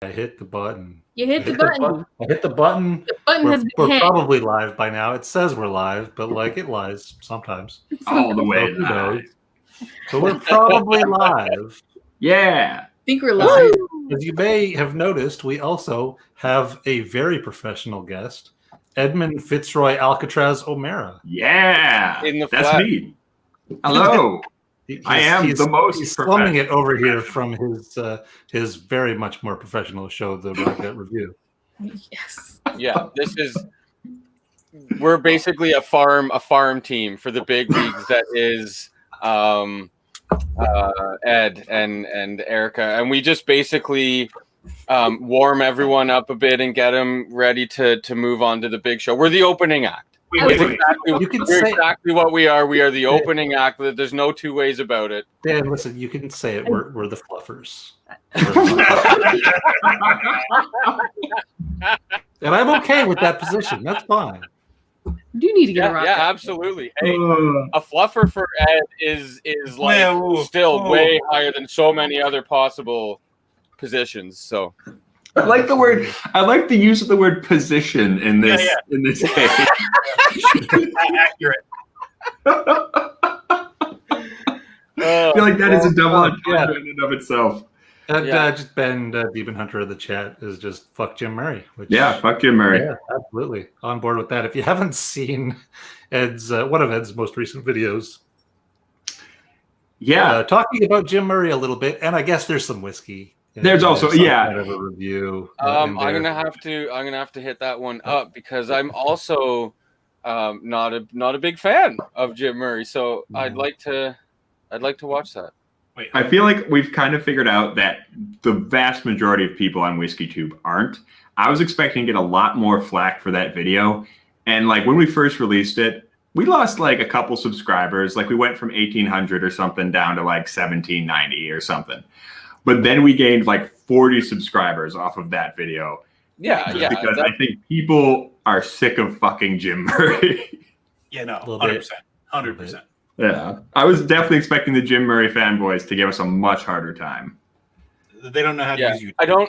I hit the button. You hit the button. I hit the button. The button has been We're hit. probably live by now. It says we're live, but like it lies sometimes. All the way Who knows? live. So we're probably live. Yeah. I think we're live. As you may have noticed, we also have a very professional guest, Edmund Fitzroy Alcatraz O'Mara. Yeah. In the That's flat. me. Hello. I am the most He's slumming it professional. over here from his very much more professional show, The Rocket Review. Yes. Yeah, we're basically a farm team for the big leagues. That is Ed and Erica, and we just basically warm everyone up a bit and get them ready to move on to the big show. We're the opening act. Wait. You can We're say exactly what we are. We are the opening act. There's no two ways about it. Dan, listen, you can say it. We're the fluffers. And I'm okay with that position. That's fine. You do need to get a Yeah, rocket. yeah, absolutely. Hey, a fluffer for Ed is like Well, still way higher than so many other possible positions. So I like the word. I like the use of the word position in this in this case. Accurate. I feel like that is a double yeah. entendre in and of itself. And Yeah. just Ben, Demon Hunter of the chat, is just fuck Jim Murray. Which, Yeah, fuck Jim Murray. Yeah, absolutely. On board with that. If you haven't seen Ed's one of Ed's most recent videos, talking about Jim Murray a little bit, and I guess there's some whiskey. There's also some kind of a review. I'm gonna have to hit that one up because I'm also not a big fan of Jim Murray. So I'd like to watch that. Wait, I feel like we've kind of figured out that the vast majority of people on WhiskeyTube aren't. I was expecting to get a lot more flack for that video. And like when we first released it, we lost like a couple subscribers. Like we went from 1,800 or something down to like 1,790 or something. But then we gained like 40 subscribers off of that video. Yeah. Because I think people are sick of fucking Jim Murray. yeah, no, Little bit. 100%. 100%. Yeah. I was definitely expecting the Jim Murray fanboys to give us a much harder time. They don't know how to use YouTube. I don't.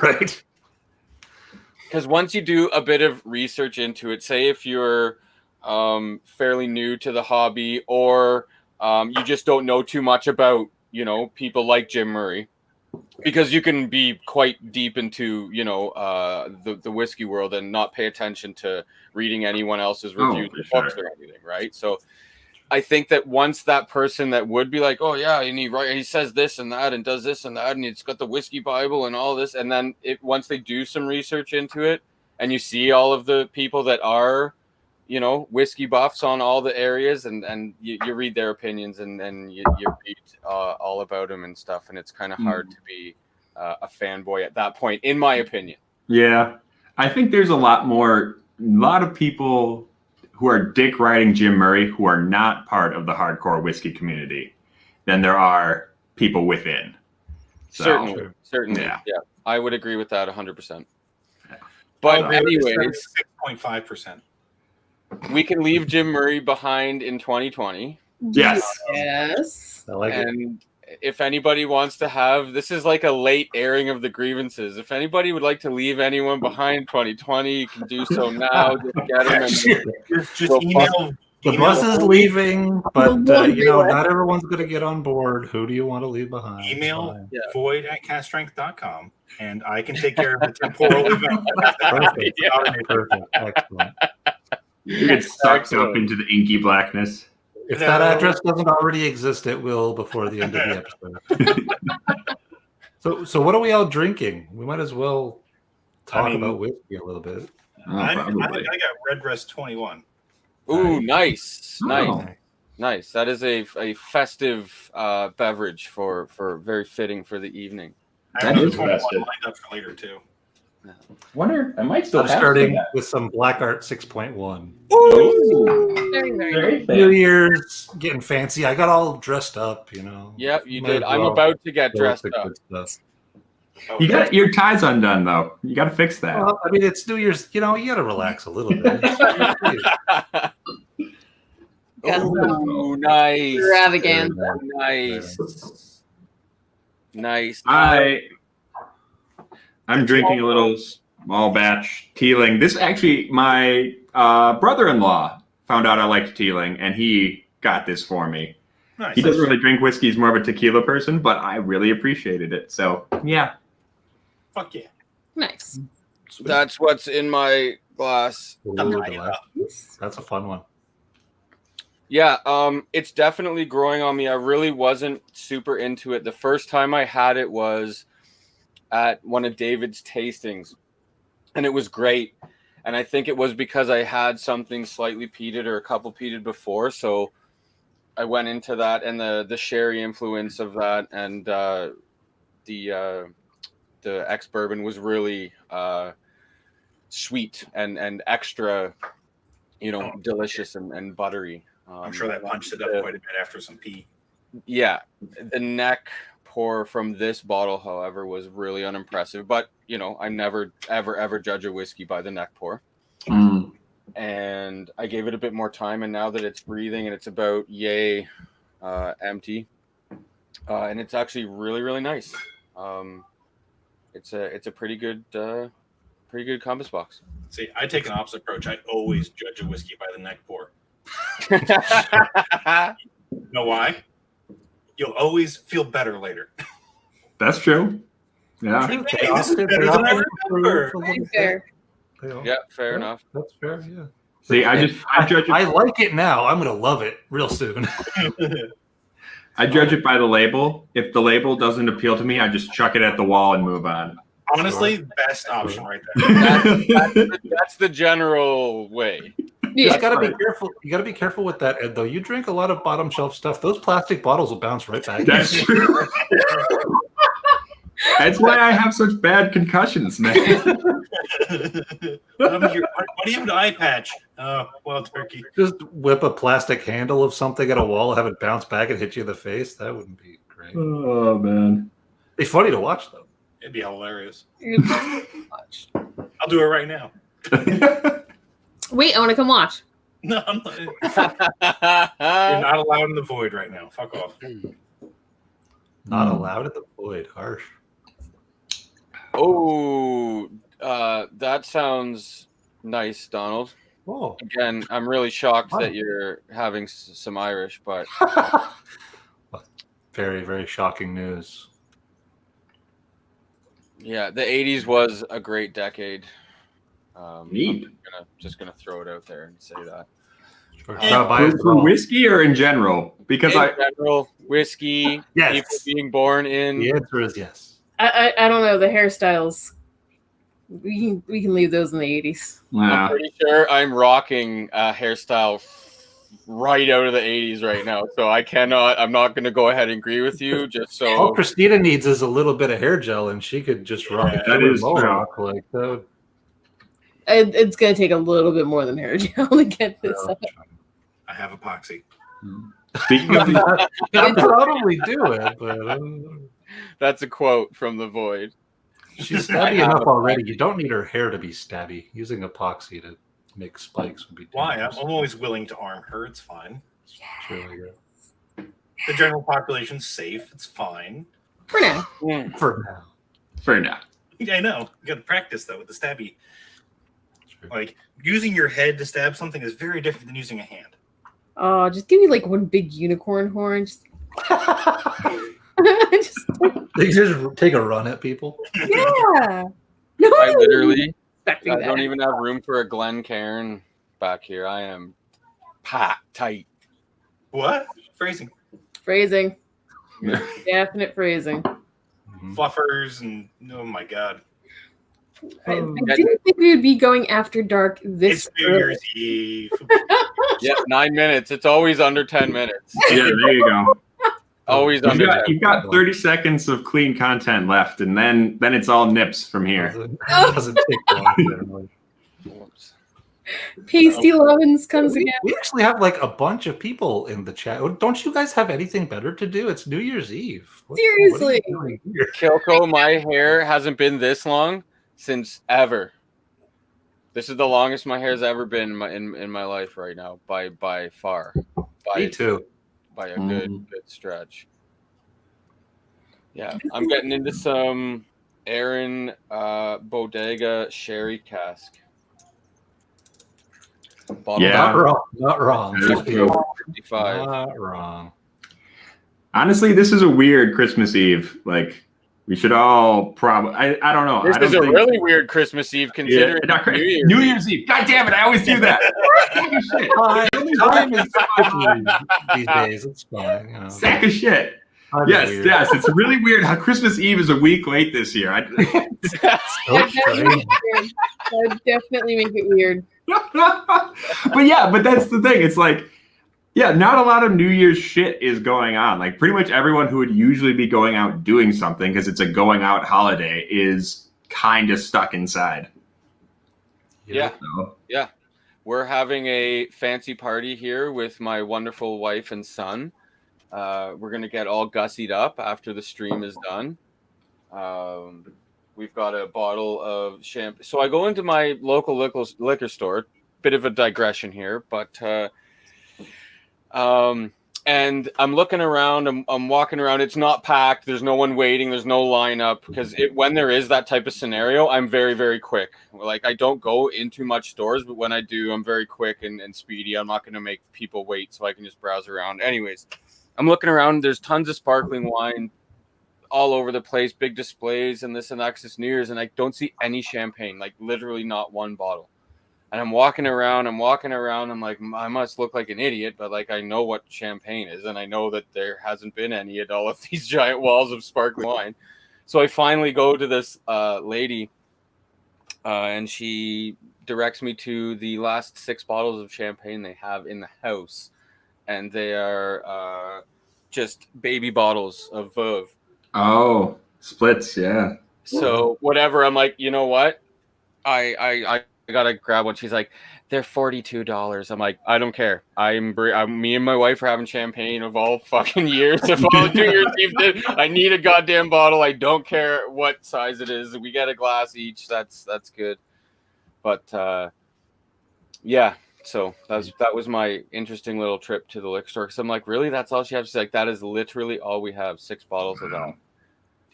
Right. Because once you do a bit of research into it, say if you're fairly new to the hobby or you just don't know too much about, people like Jim Murray, because you can be quite deep into, the whiskey world and not pay attention to reading anyone else's reviews of books or anything, right? So I think that once that person that would be like, oh yeah, and he says this and that and does this and that and it's got the whiskey Bible and all this, and then once they do some research into it and you see all of the people that are, whiskey buffs on all the areas and you read their opinions and you read all about them and stuff, and it's kind of hard to be a fanboy at that point, in my opinion. Yeah, I think there's a lot of people who are dick riding Jim Murray who are not part of the hardcore whiskey community than there are people within. So, Certainly. Yeah. Yeah, I would agree with that 100%. But anyways, 6.5%. we can leave Jim Murray behind in 2020. Yes. Yes. I like it. And if anybody wants to this is like a late airing of the grievances. If anybody would like to leave anyone behind 2020, you can do so now. Just get them and Just email. The bus is leaving, but not everyone's going to get on board. Who do you want to leave behind? Email void@caststrength.com, and I can take care of the temporal event. Perfect. Yeah. Perfect. Excellent. You get sucked up into the inky blackness. If that address doesn't already exist, it will before the end of the episode. So what are we all drinking? We might as well talk about whiskey a little bit. I got Redbreast 21. Ooh, nice. Oh. Nice. That is a festive beverage for very fitting for the evening. I have 21 lined up for later too. Wonder, I might still I'm starting with some Black Art 6.1. Ooh. Very, very New Year's, getting fancy. I got all dressed up, Yeah, you Might did. as I'm well about to get go dressed with the up. good stuff. You got your tie's undone though. You got to fix that. Well, I mean, it's New Year's. You got to relax a little bit. Oh, nice. extravaganza. Nice. I I'm drinking a little small batch Teeling. This actually, my brother-in-law found out I liked Teeling, and he got this for me. Nice. He doesn't really drink whiskey. He's more of a tequila person, but I really appreciated it. So, yeah. Fuck yeah. Nice. That's what's in my glass. Ooh, Nice. delightful. That's a fun one. Yeah, it's definitely growing on me. I really wasn't super into it. The first time I had it was at one of David's tastings, and it was great. And I think it was because I had something slightly peated or a couple peated before, so I went into that, and the sherry influence of that, and the ex bourbon was really sweet and extra, delicious and buttery. I'm sure that punched it up quite a bit after some pee. Yeah, the neck pour from this bottle, however, was really unimpressive. But I never ever judge a whiskey by the neck pour. Mm. And I gave it a bit more time, and now that it's breathing and it's about empty, and it's actually really, really nice. It's a pretty good compass box. See, I take an opposite approach. I always judge a whiskey by the neck pour. You know why? You'll always feel better later. That's true. Yeah. Hey, this is better than I remember. Very fair. Yeah, fair enough. That's fair. Yeah. See, I judge it. I like it now. I'm gonna love it real soon. I judge it by the label. If the label doesn't appeal to me, I just chuck it at the wall and move on. Honestly, best option right there. That's the general way. You Yeah. gotta be careful. You gotta be careful with that, Ed. Though you drink a lot of bottom shelf stuff, those plastic bottles will bounce right back. That's true. That's why I have such bad concussions, man. Why do you have an eye patch? Oh, well, turkey. Just whip a plastic handle of something at a wall, have it bounce back and hit you in the face. That wouldn't be great. Oh man. It's funny to watch though. It'd be hilarious. Watch. I'll do it right now. Wait, I want to come watch. No, I'm not. You're not allowed in the void right now. Fuck off. Not allowed at the void. Harsh. Oh, that sounds nice, Donald. Oh. Again, I'm really shocked that you're having some Irish, but Very, very shocking news. yeah, the 80s was a great decade. Neat. I'm just gonna throw it out there and say that. Sure. Yeah. Stop by as For well. whiskey or in general? Because In general, whiskey, Yes. people being born in. The answer is yes. I don't know the hairstyles. We can leave those in the 80s. I'm pretty sure I'm rocking a hairstyle right out of the 80s right now. So I'm not going to go ahead and agree with you just All so. Christina needs is a little bit of hair gel, and she could just rock Yeah, a that killer is mohawk like that. It's going to take a little bit more than hair gel to get this up. I have epoxy. Speaking of I'd probably do it, but That's a quote from The Void. she's I stabby have enough a already. You don't need her hair to be stabby. Using epoxy to make spikes would be Why? I'm dangerous. always willing to arm her. It's fine. Sure, yeah. The general population's safe. It's fine. For now. For now. for now. Yeah, I know. You got to practice though with the stabby. Sure. Like using your head to stab something is very different than using a hand. Oh, just give me like one big unicorn horn. Just, just They just take a run at people. yeah. No, I literally, expecting I that. don't even have room for a Glen Cairn back here. I am packed tight. What? Phrasing. Phrasing. Yeah. Definite phrasing. Mhm. Fluffers and oh my god. I didn't think we would be going after dark this It's New early. Year's Eve. Yeah, 9 minutes. It's always under 10 minutes. Yeah, there you go. Always You've under 10. got 30 seconds of clean content left, and then it's all nips from here. Doesn't take long. Generally. Whoops. Pasty Lovins comes We, again. we actually have like a bunch of people in the chat. Don't you guys have anything better to do? It's New Year's Eve. What are you Seriously. doing here? Kilko, my hair hasn't been this long since ever. This is the longest my hair's ever been in my life right now, by far. Me too. By a good stretch. Yeah, I'm getting into some Aaron Bodega Sherry Cask. Bottle Yeah. Not wrong. Not wrong. That is true. 55. Not wrong. Honestly, this is a weird Christmas Eve. Like, we should all probably. I don't know. This I don't is a think, really weird Christmas Eve considering not New Year's. New Year's Eve. God damn it! I always do that. Shit. Time is sticky these days. It's fine. You know. Sack of shit. Time is Yes, weird. yes. It's really weird how Christmas Eve is a week late this year. So That strange. would definitely make it weird. but that's the thing. It's like, yeah, not a lot of New Year's shit is going on. Like, pretty much everyone who would usually be going out doing something because it's a going out holiday is kind of stuck inside. Yeah. So, We're having a fancy party here with my wonderful wife and son. We're going to get all gussied up after the stream is done. We've got a bottle of champagne. So I go into my local liquor store. Bit of a digression here, but and I'm looking around. I'm walking around. It's not packed. There's no one waiting. There's no lineup because when there is that type of scenario, I'm very, very quick. Like, I don't go into much stores, but when I do, I'm very quick and speedy. I'm not going to make people wait, so I can just browse around. Anyways, I'm looking around. There's tons of sparkling wine all over the place, big displays and this and that. 'Cause it's New Year's, and I don't see any champagne. Like, literally not one bottle. And I'm walking around. I'm like, I must look like an idiot, but like, I know what champagne is, and I know that there hasn't been any at all of these giant walls of sparkling wine. So I finally go to this lady, and she directs me to the last 6 bottles of champagne they have in the house, and they are just baby bottles of Veuve. oh, splits, yeah. So whatever, I'm like, you know what? I gotta grab one. She's like, they're $42. I'm like, I don't care. Me and my wife are having champagne of all fucking years. Of all New Year's Eve, I need a goddamn bottle. I don't care what size it is. We get a glass each. That's good. But yeah. So that was my interesting little trip to the liquor store. Because I'm like, really? That's all she has? She's like, that is literally all we have. 6 bottles of that.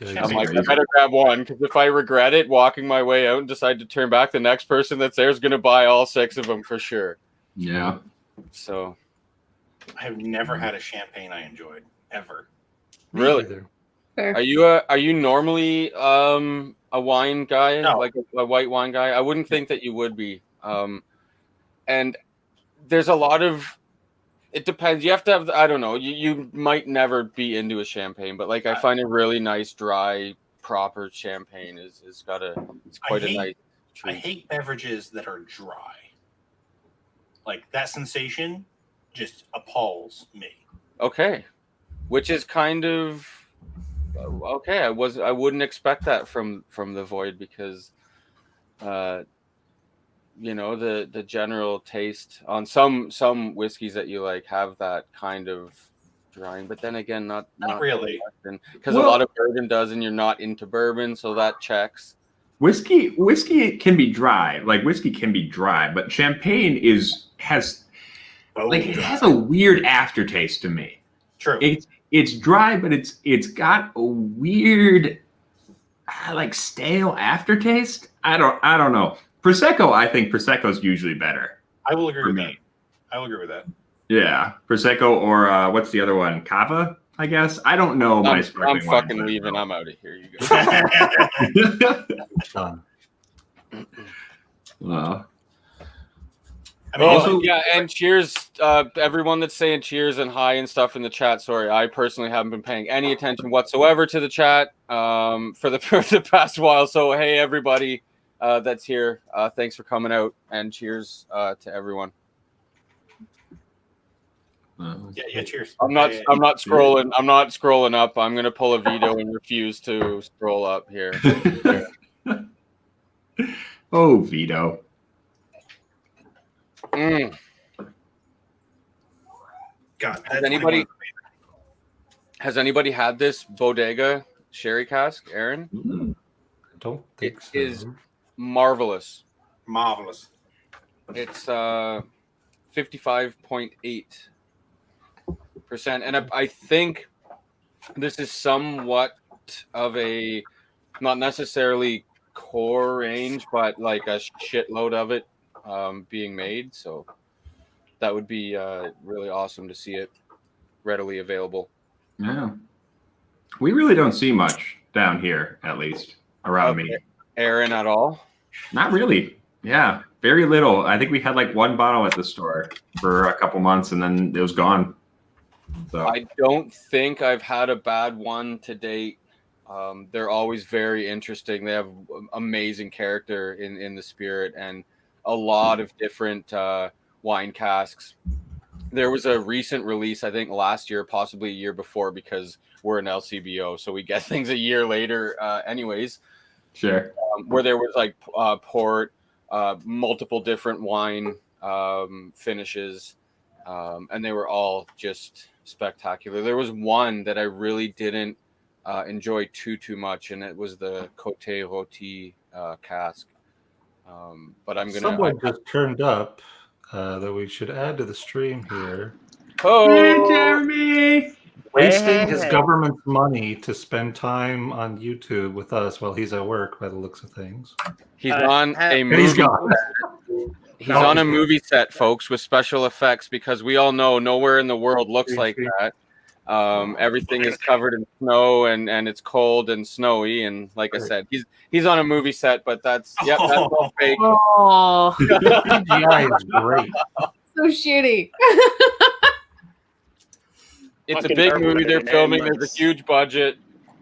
I'm like, I better grab one, because if I regret it walking my way out and decide to turn back, the next person that's there is going to buy all 6 of them for sure. Yeah. So, I have never had a champagne I enjoyed ever. really, Fair. are you normally a wine guy, No. like a white wine guy? I wouldn't think that you would be. And there's a lot of. It depends. You have to have. I don't know. You might never be into a champagne, but like, I find a really nice, dry, proper champagne is got a. It's quite a nice. I hate beverages that are dry. Like, that sensation just appalls me. Okay, which is kind of okay. I wouldn't expect that from the Void, because you know, the general taste on some whiskeys that you like have that kind of drying, but then again, not really, because a lot of bourbon does, and you're not into bourbon, so that checks. Whiskey can be dry. Like, whiskey can be dry, but champagne has a weird aftertaste to me. True. It's dry, but it's got a weird like stale aftertaste. I don't know. Prosecco, I think Prosecco's usually better. I will agree for with me. that. I will agree with that. Yeah, Prosecco, or what's the other one? Cava, I guess. I don't know my I'm sparkling fucking wine, leaving. I'm out of here. You go. Done. Well, I mean, Also- yeah, and cheers, everyone that's saying cheers and hi and stuff in the chat. Sorry, I personally haven't been paying any attention whatsoever to the chat for the past while. So hey, everybody that's here, thanks for coming out, and cheers to everyone. yeah, cheers. I'm not Yeah. scrolling. I'm not scrolling up. I'm gonna pull a veto and refuse to scroll up here. oh, Vito. Mm. God, Has anybody had this Bodega Sherry Cask, Aaron? Don't think so. Is marvelous. marvelous. It's 55.8%, and I think this is somewhat of a not necessarily core range, but like a shitload of it being made. So that would be really awesome to see it readily available. Yeah. We really don't see much down here, at least around me. Aaron at all? Not really. Yeah, very little. I think we had like one bottle at the store for a couple months, and then it was gone. So I don't think I've had a bad one to date. They're always very interesting. They have amazing character in the spirit and a lot of different wine casks. There was a recent release, I think last year, possibly a year before, because we're an LCBO, so we get things a year later anyways. sure. Where there was like port, multiple different wine finishes, and they were all just spectacular. There was one that I really didn't enjoy too much, and it was the Côte Rôti cask. But I'm gonna. Someone just turned up that we should add to the stream here. Oh, Jeremy! Wasting his government's money to spend time on YouTube with us while he's at work, by the looks of things. he's on a And he's movie. gone. He's on a movie set, folks, with special effects, because we all know nowhere in the world looks like that. Everything is covered in snow and it's cold and snowy. And like I said, he's on a movie set, but that's all fake. Oh, CGI is great. so shitty. It's a Fucking big movie they're Terminator, filming. man, There's a huge budget.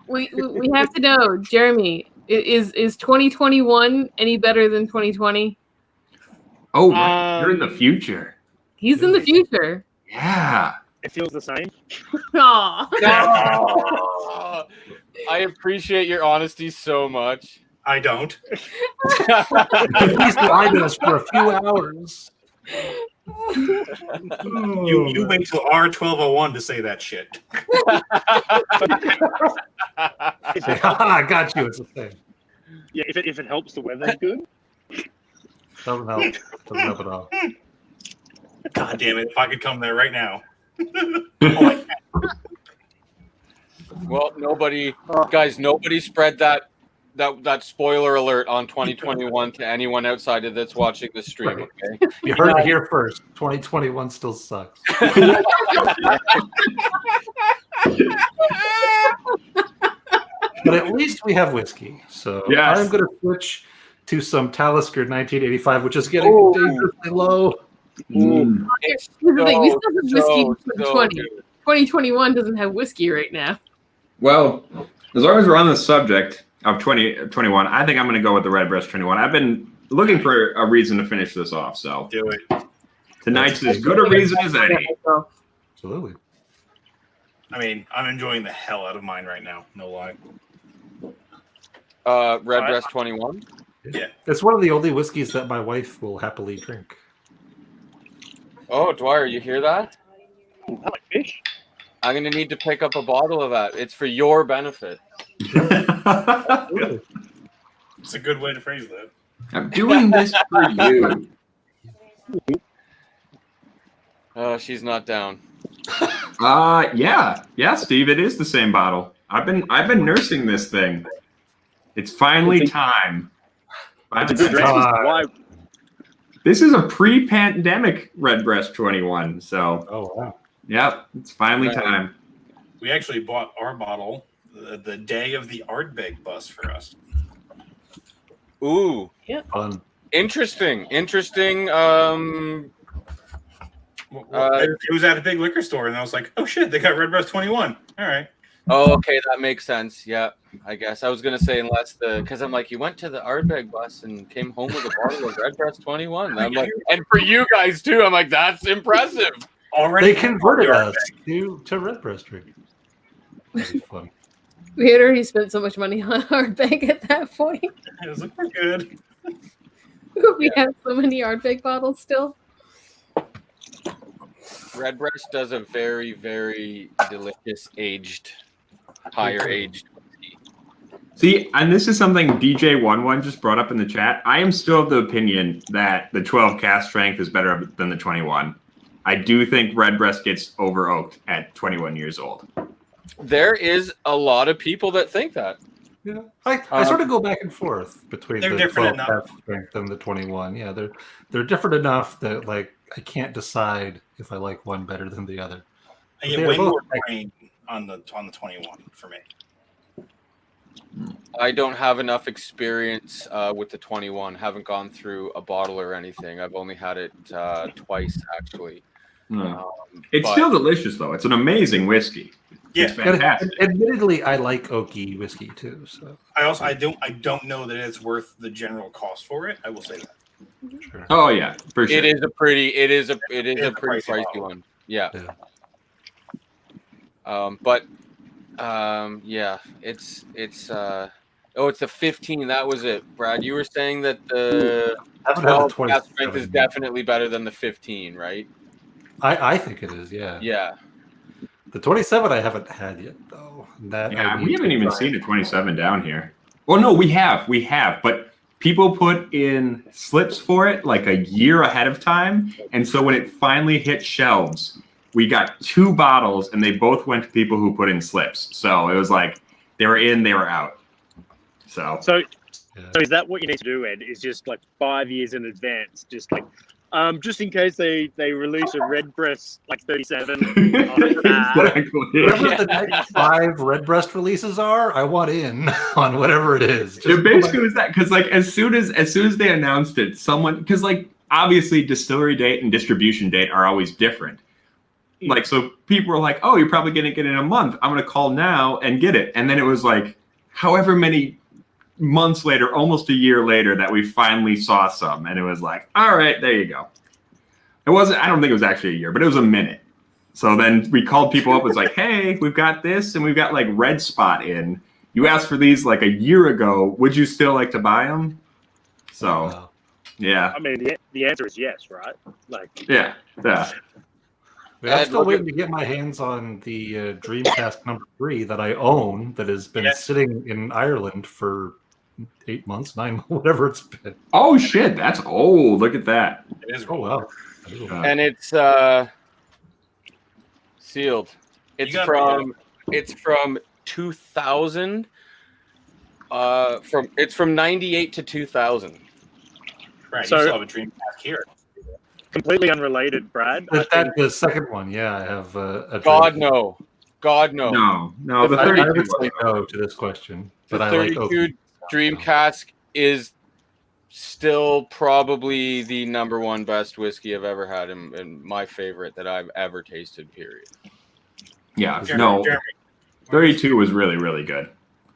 We have to know, Jeremy, is 2021 any better than 2020? Oh, right. You're in the future. He's in the future. Yeah. It feels the same. Aw. Oh, I appreciate your honesty so much. I don't. He's lied to us for a few hours. You wait till R1201 to say that shit. I got you. It's the same. Yeah, if it helps, the weather's good. Doesn't help. Doesn't help at all. God damn it! If I could come there right now. Well, nobody spread that spoiler alert on 2021 to anyone outside of that's watching the stream. Okay. You heard it here first. 2021 still sucks. But at least we have whiskey. So Yes. I'm going to switch to some Talisker 1985, which is getting dangerously low. Mm. It's Here's the thing, we still have whiskey so in 2020. good. 2021 doesn't have whiskey right now. Well, as long as we're on the subject of 2021, I think I'm going to go with the Redbreast 21. I've been looking for a reason to finish this off, so Do it. tonight's as good a reason as any. Absolutely. I mean, I'm enjoying the hell out of mine right now. No lie. Redbreast 21. It's one of the only whiskeys that my wife will happily drink. Oh, Dwyer, you hear that? I like fish. I'm gonna need to pick up a bottle of that. It's for your benefit. Really? It's a good way to phrase that. I'm doing this for you. She's not down. Yeah, Steve. It is the same bottle. I've been nursing this thing. It's finally time. It's a good reason why. This is a pre-pandemic Redbreast 21, so Oh, wow. yeah, it's finally Right. time. We actually bought our bottle the day of the Ardbeg bus for us. Ooh, Fun. interesting. It was at a big liquor store, and I was like, "Oh shit, they got Redbreast 21." All right. Oh, okay, that makes sense. Yeah, I guess I was gonna say because I'm like, you went to the Ardbeg bus and came home with a bottle of Redbreast 21. And I'm like, and for you guys too. I'm like, that's impressive. Already They converted us to Redbreast drink. That'd be fun. We had already spent so much money on Ardbeg at that point. I was like, "We're good." We have so many Ardbeg bottles still. Redbreast does a very, very delicious higher aged whiskey. See, and this is something DJ11 just brought up in the chat. I am still of the opinion that the 12 cast strength is better than the 21. I do think Redbreast gets over oaked at 21 years old. There is a lot of people that think that. Yeah, I sort of go back and forth between They're the different 12 enough. tap strength and the 21. Yeah, they're different enough that like I can't decide if I like one better than the other. I But get they're way both more grain on the 21 for me. I don't have enough experience with the 21. Haven't gone through a bottle or anything. I've only had it twice actually. It's But- still delicious though. It's an amazing whiskey. Yeah. It's fantastic. Admittedly, I like oaky whiskey too. So I don't know that it's worth the general cost for it. I will say that. sure. Oh yeah, for sure. It is a pretty It's a pretty pricey pricey bottle. one. Yeah. Yeah. Yeah, it's it's the 15. That was it, Brad. You were saying that the I haven't had the 12 cast strength 27 is yet. definitely better than the 15, right? I think it is. Yeah. Yeah. The 27 I haven't had yet though. That I Yeah, need we haven't to even try. seen a 27 down here. Well, no, we have, but people put in slips for it like a year ahead of time, and so when it finally hit shelves, we got 2 bottles, and they both went to people who put in slips. So it was like they were in, they were out. So So Yeah. So is that what you need to do, Ed? Is just like 5 years in advance, just like, just in case they release a Redbreast like 37. exactly. Whatever the next 5 Redbreast releases are, I want in on whatever it is. It basically was that because like as soon as they announced it, someone because like obviously distillery date and distribution date are always different. Like so people were like, oh, you're probably gonna get it in a month. I'm gonna call now and get it. And then it was like however many months later, almost a year later, that we finally saw some, and it was like, all right, there you go. It wasn't. I don't think it was actually a year, but it was a minute. So then we called people up. It was like, hey, we've got this, and we've got like Red Spot in. You asked for these like a year ago. Would you still like to buy them? So Wow. yeah, I mean, the answer is yes, right? Like, yeah. But I'm Ed, still look waiting to get my hands on the Dreamcast number 3 that I own that has been Yes. sitting in Ireland for 8 months, 9 months, whatever it's been. Oh shit, that's old. Look at that. It is. Oh wow. That is a lot. And it's sealed. It's gotta from 2000. It's from 98 to 2000. Right. So- you still have a dream pack here. completely unrelated, Brad. I That think the second one, yeah, I have a God Dreamcast. no. God no. No, the I 32. would say no to this question, The but I like 32 Dream Cask is still probably the number 1 best whiskey I've ever had and my favorite that I've ever tasted, period. Yeah, Jeremy, no, Jeremy. 32 was really, really good.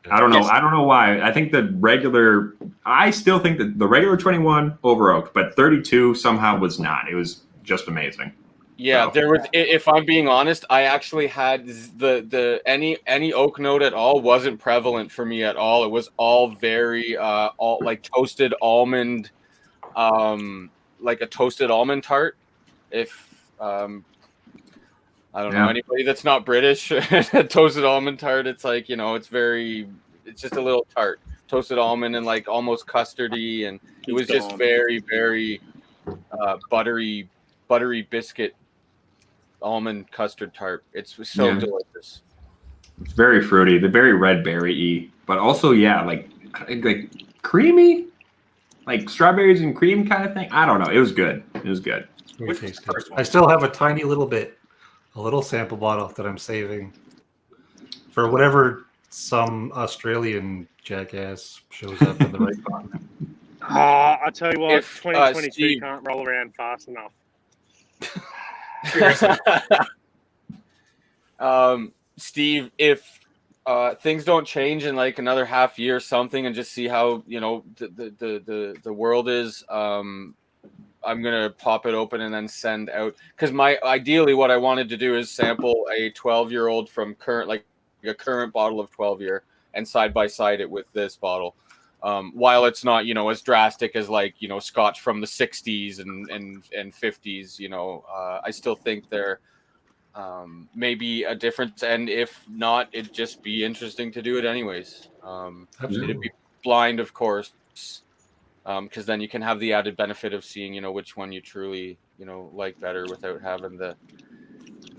I don't know. Yes. I don't know why. I think the regular. I still think that the regular 21 over oaked, but 32 somehow was not. It was just amazing. Yeah, So- there was. If I'm being honest, I actually had any oak note at all wasn't prevalent for me at all. It was all very all like toasted almond, like a toasted almond tart. If I don't know Yeah. anybody that's not British, toasted almond tart. It's like it's just a little tart, toasted almond and like almost custardy, and it was just gone. very, very buttery biscuit almond custard tart. It's so Yeah. delicious. It's very fruity. The very red berry-y, but also yeah, like creamy, like strawberries and cream kind of thing. I don't know. It was good. It was good. Very Which was tasty. the first one? I still have a tiny little bit, a little sample bottle that I'm saving for whatever some Australian jackass shows up in the right continent. I tell you what, If, 2022 Steve- can't roll around fast enough. Steve, if things don't change in like another half year or something, and just see how the world is, I'm gonna pop it open and then send out because ideally what I wanted to do is sample a 12-year-old from a current bottle of 12-year and side by side it with this bottle. While it's not as drastic as like Scotch from the 60s and 50s, I still think there may be a difference, and if not, it'd just be interesting to do it anyways. It'd Absolutely. be blind, of course, because then you can have the added benefit of seeing which one you truly like better without having the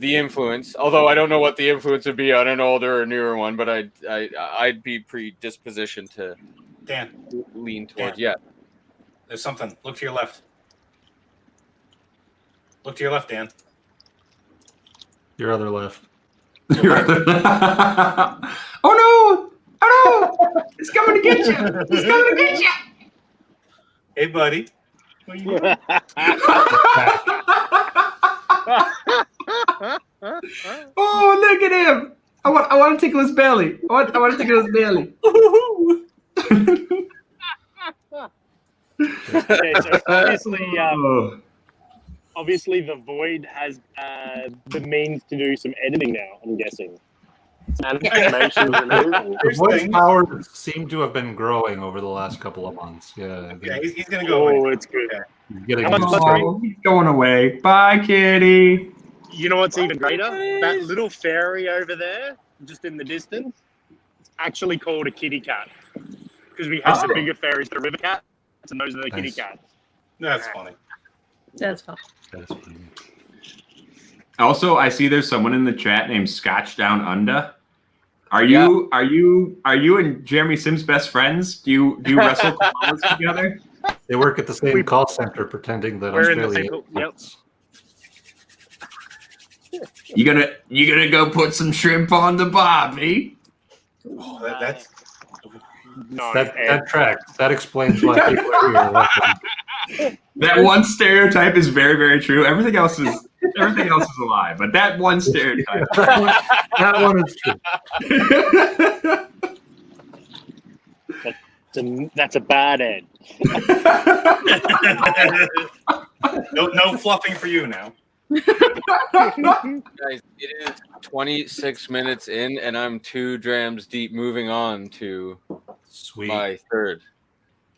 the influence. Although I don't know what the influence would be on an older or newer one, but I'd be predispositioned to Dan, lean towards. Yeah. there's something. Look to your left. Look to your left, Dan. Your other left. Oh no! Oh no! It's coming to get you! It's coming to get you! Hey, buddy. What are you doing? Oh, look at him! I want to tickle his belly. I want to tickle his belly. Okay, so obviously, Oh. obviously, the Void has the means to do some editing now. I'm guessing. Animation removal. The voice powers seem to have been growing over the last couple of months. Yeah, Yeah, he's going to go. Oh, it's good. he's getting How much used to it. Oh, he's going away. Bye, kitty. You know what's even greater? That little fairy over there, just in the distance, it's actually called a kitty cat. Because we have the bigger fairies, the river cats, and those are the kitty Nice. cats. That's funny. That's fine. That's funny. Also, I see there's someone in the chat named Scotch Down Under. Are you and Jeremy Sims best friends? Do you wrestle koalas together? They work at the same call center, pretending that We're in the Australia. same- yep. You gonna go put some shrimp on the barbie? Oh, that's No, That tracks. That explains why people are here. Welcome. That one stereotype is very, very true. Everything else is a lie, but that one stereotype. That one is true. that's a bad end. no fluffing for you now. Guys, it is 26 minutes in, and I'm 2 drams deep, moving on to Sweet. my third.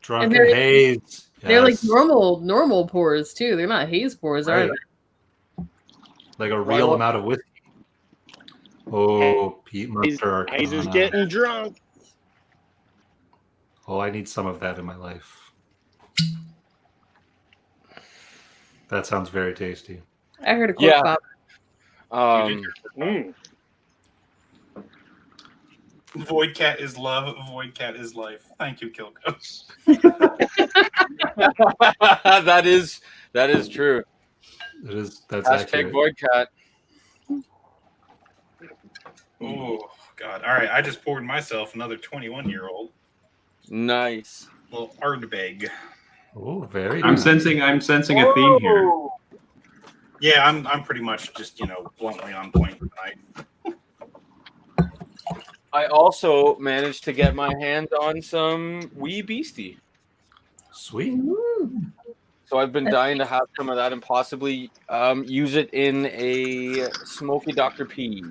Drunken And they're- haze. They're like Yes. normal pours too. They're not haze pours, are Right. they? Like a real Well- amount of whiskey. Oh, Pete Hayes Mercer. is getting drunk. Oh, I need some of that in my life. That sounds very tasty. I heard a cork Yeah. pop. Mm. Void cat is love. Void cat is life. Thank you, Kilko. that is true. It is. That's Hashtag accurate. Void Cat. Oh God! All right, I just poured myself another 21-year-old Nice. little Ardbeg. Oh, very. I'm nice. sensing a theme here. Yeah, I'm pretty much just bluntly on point tonight. I also managed to get my hands on some Wee Beastie. Sweet. So I've been dying to have some of that and possibly use it in a smoky Dr. P.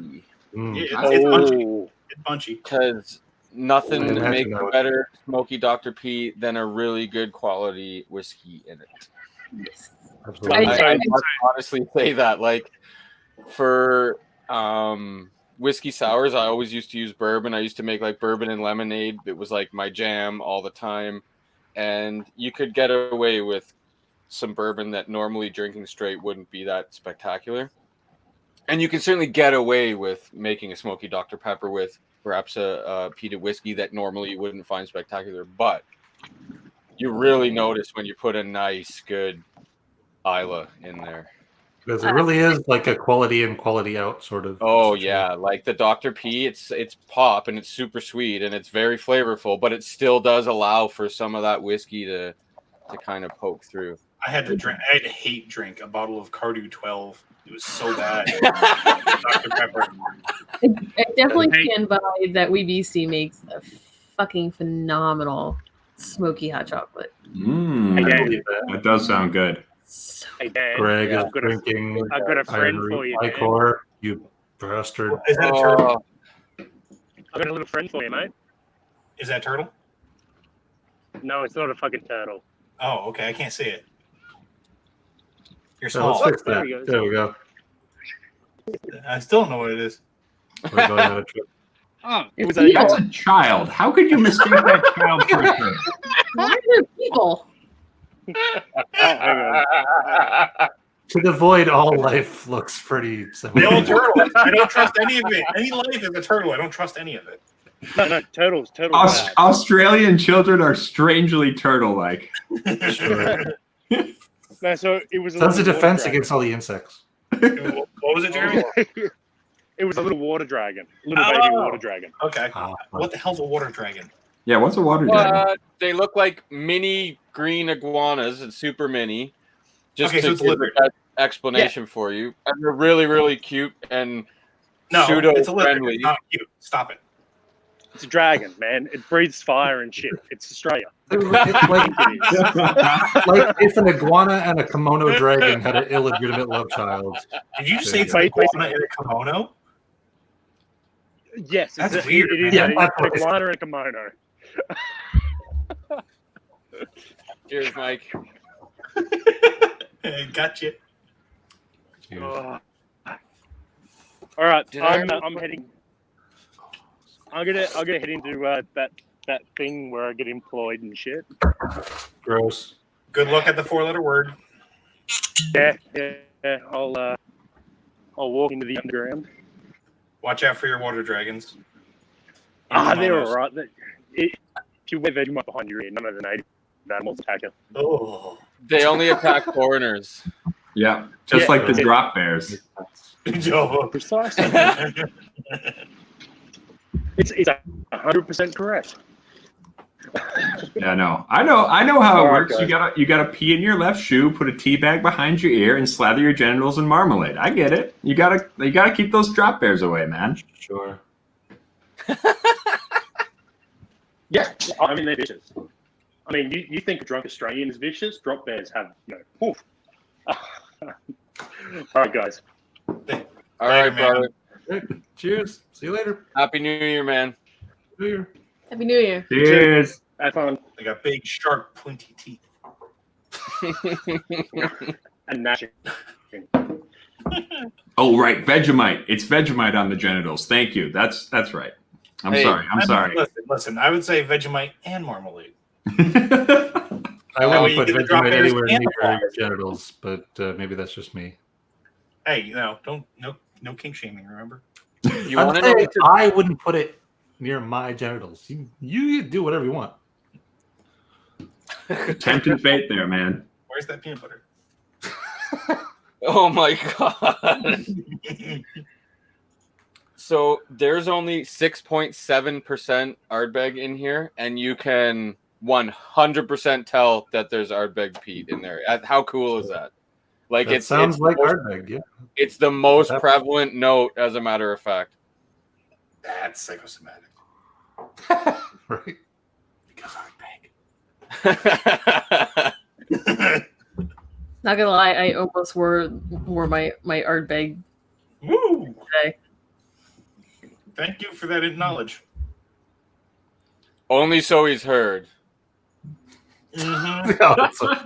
Mm. Yeah, it's punchy. Oh, It's punchy. Because nothing I imagine makes that a would- better smoky Dr. P than a really good quality whiskey in it. Absolutely. I must honestly say that. Like for whiskey sours, I always used to use bourbon. I used to make like bourbon and lemonade. It was like my jam all the time. And you could get away with some bourbon that normally drinking straight wouldn't be that spectacular. And you can certainly get away with making a smoky Dr. Pepper with perhaps a peated whiskey that normally you wouldn't find spectacular. But you really notice when you put a nice, good Isla in there. Because it really is like a quality in, quality out sort of. Oh situation. yeah, like the Dr. P, it's pop and it's super sweet and it's very flavorful, but it still does allow for some of that whiskey to kind of poke through. I had to hate drink a bottle of Cardew 12. It was so bad. Dr. Pepper. I definitely Hey. stand by that Wee Beastie makes a fucking phenomenal smoky hot chocolate. Mm, Hey, I Dan. believe that. that does sound good. So hey, Dan. Greg I've is got a- drinking I've got a friend Iron for you, Dan. Icor. You bastard. Is that a turtle? Oh, I've got a little friend for you, mate. Is that turtle? No, it's not a fucking turtle. Oh, okay. I can't see it. You're So small. let's fix There that. we go. There we go. I still don't know what it is. We're going on a trip. Oh, it was It's a That's a child. How could you mistake that child for a turtle? why are there people? hang on. To the void, all life looks pretty They similar. all turtle. I don't trust any of it. Any life is a turtle. I don't trust any of it. No, turtles. Australian children are strangely turtle-like. Sure. No, so it was. That's a little defense water against all the insects. What was it, Jeremy? dragon. It was a little water dragon, little baby water dragon. Okay. Ah, What the hell's a water dragon? Yeah, what's a water dragon? They look like mini green iguanas. It's super mini. Just Okay, so to it's give lizard. that explanation for you. And they're really, really cute and No, pseudo it's a lizard. friendly. It's not cute. Stop it. It's a dragon, man. It breathes fire and shit. It's Australia. It's like, like if an iguana and a kimono dragon had an illegitimate love child. Did you just say it's Wait, an iguana in a kimono? Yes, That's it's weird, It is man. an iguana and a kimono. Cheers, Mike. Gotcha. Oh. All right, Did I- I'm heading. I'm gonna head into that thing where I get employed and shit. Gross. Good luck at the 4-letter word. Yeah. I'll walk into the underground. Watch out for your water dragons. They're all right. If you wear Vegemite behind your ear, none of the native animals attack you. Oh. They only attack foreigners. Yeah, just Yeah. like the drop bears. Joe. Precisely. It's 100% correct. Yeah, no, I know how it All right, works. guys. You gotta pee in your left shoe, put a tea bag behind your ear, and slather your genitals in marmalade. I get it. You gotta keep those drop bears away, man. Sure. Yeah, I mean they're vicious. I mean, you think a drunk Australian is vicious? Drop bears have Oof. All right, guys. All Later, right, man. brother. Cheers. See you later. Happy New Year, man. New Year. Happy New Year. Cheers. Have fun They got big, sharp, pointy teeth. and gnashing. Oh, right, Vegemite. It's Vegemite on the genitals. Thank you. That's right. I'm Hey, sorry. I'm sorry. Listen, I would say Vegemite and marmalade. I way won't you put get the drop Vegemite bears anywhere and the near your flies. genitals, but maybe that's just me. Hey, no kink shaming, remember? You I'm want to know? saying I wouldn't put it near my genitals. You do whatever you want. Tempting fate there, man. Where's that peanut butter? Oh my god. So there's only 6.7% Ardbeg in here, and you can 100% tell that there's Ardbeg peat in there. How cool is that? Like That sounds like most, Ardbeg, yeah. it's the most That- prevalent note, as a matter of fact. That's psychosomatic. Right. Because I'm big. Not gonna lie, I almost wore my Ardbeg Woo! today. Thank you for that knowledge. Only so he's heard. Mm-hmm. No, it's a-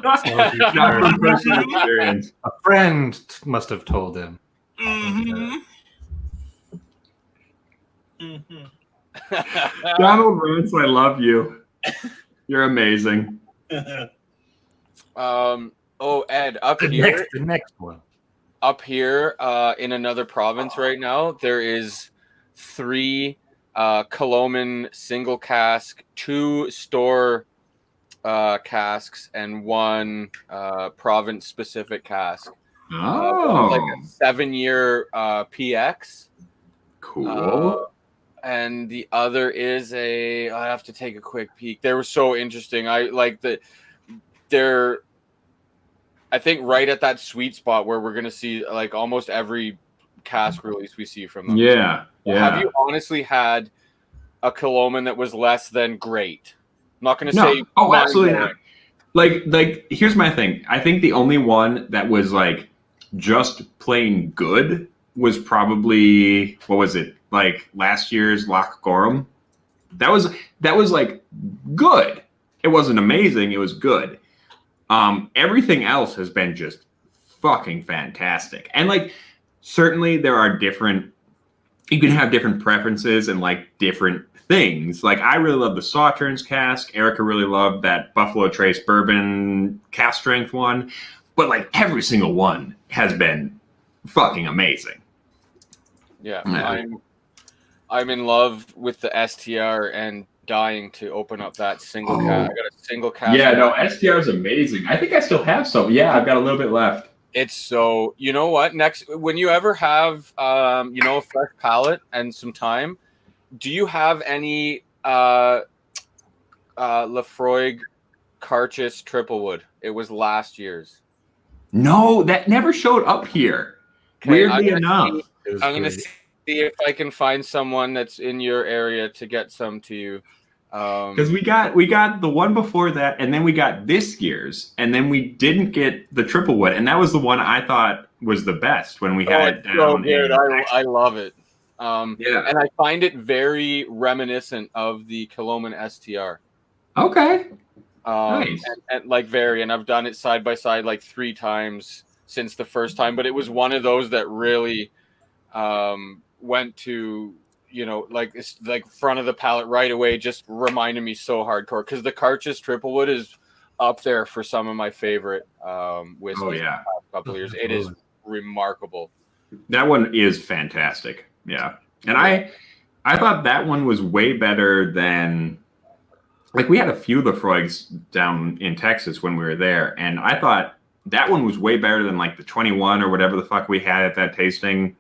Not from personal experience. a friend must have told him. Mm-hmm. Mm-hmm. Donald Rance, I love you. You're amazing. Oh, Ed, up The here, next one. in another province right now, there is 3 Coloman single cask, 2 store casks, and 1 province specific cask. Oh, Like a 7-year PX. cool. And the other is I have to take a quick peek. They were so interesting. I like that they're, I think, right at that sweet spot where we're gonna see like almost every cask release we see from them. Yeah, Have yeah. you honestly had a Coloman that was less than great? I'm not gonna No. say Oh, absolutely not. mind-blowing. Like, here's my thing. I think the only one that was like just plain good was probably, what was it? Like last year's Loch Gorham. That was like good. It wasn't amazing. It was good. Everything else has been just fucking fantastic. And like, certainly there are different, you can have different preferences and like different things. Like I really love the Sauternes cask. Erica really loved that Buffalo Trace bourbon cask strength one. but like every single one has been fucking amazing. Yeah, Yeah. I'm in love with the STR and dying to open up that single cat. I got a single cat. Yeah, no, STR is amazing. I think I still have some. Yeah, I've got a little bit left. It's so, you know what? Next, when you ever have, a fresh palate and some time, do you have any Lafroig Carchis Triplewood? It was last year's. No, that never showed up here. Okay, Weirdly enough. It was I'm gonna great. see if I can find someone that's in your area to get some to you. Because we got the one before that, and then we got this year's, and then we didn't get the Triplewood, and that was the one I thought was the best when we had it it's so down. good. I love it. Yeah. And I find it very reminiscent of the Kiloman STR. Okay. Nice. And like very, and I've done it side by side like 3 times since the first time, but it was one of those that really went to, like it's like front of the palette right away, just reminded me so hardcore, because the Carchis Triplewood is up there for some of my favorite whiskeys. Oh yeah. A couple of years. It is remarkable. That one is fantastic. Yeah. And I thought that one was way better than, like, we had a few Lafroigs down in Texas when we were there, and I thought that one was way better than like the 21 or whatever the fuck we had at that tasting.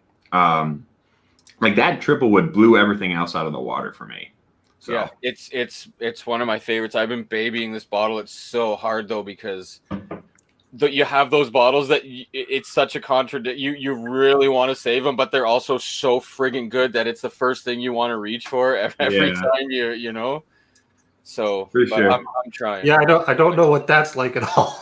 Like that Triplewood blew everything else out of the water for me. So Yeah, it's one of my favorites. I've been babying this bottle. It's so hard though, because you have those bottles that it's such a contradict. You really want to save them, but they're also so friggin' good that it's the first thing you want to reach for every Yeah. time you know. So For but sure. I'm trying. Yeah, I don't know what that's like at all.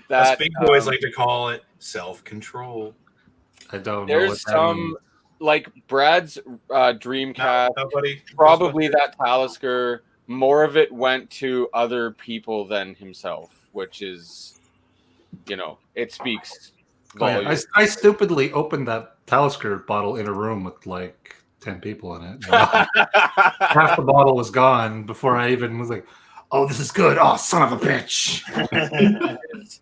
Us big boys like to call it self-control. I don't know what There's that some means. like Brad's Dreamcast. Nobody. Probably that Talisker, more of it went to other people than himself, which is, it speaks Oh, yeah. volumes. I stupidly opened that Talisker bottle in a room with like 10 people in it. Half the bottle was gone before I even was like, "Oh, this is good. Oh, son of a bitch."